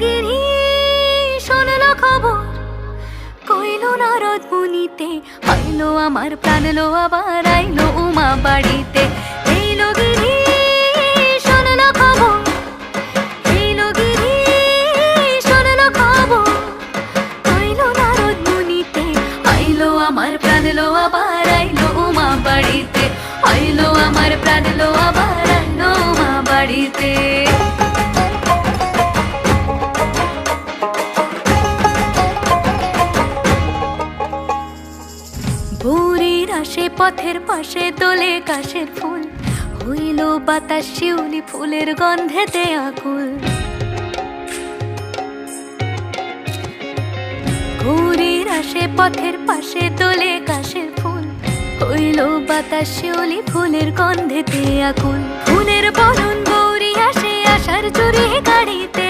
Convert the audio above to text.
গিরি শোনলো খবর, কইলো নারদ মুনিতে, আইলো আমার প্রাণ লো আবার আইলো উমা বাড়িতে। এইলো গিরি শোনলো খবর, এইলো গিরি শোনলো খবর, কইলো নারদ মুনিতে, আইলো আমার প্রাণ লো আবার আইলো উমা বাড়িতে, আইলো আমার প্রাণ লো আবার আইলো উমা বাড়িতে। ভোরের আসে পথের পাশে দোলে কাশের ফুল, হইল বাতাস শিউলি ফুলের গন্ধেতে আকুল। ভোরের আসে পথের পাশে দোলে কাশের ফুল, হইল বাতাস শিউলি ফুলের গন্ধেতে আকুল। ফুলের বরণ গৌরী আসে আশার চুরি গাড়িতে,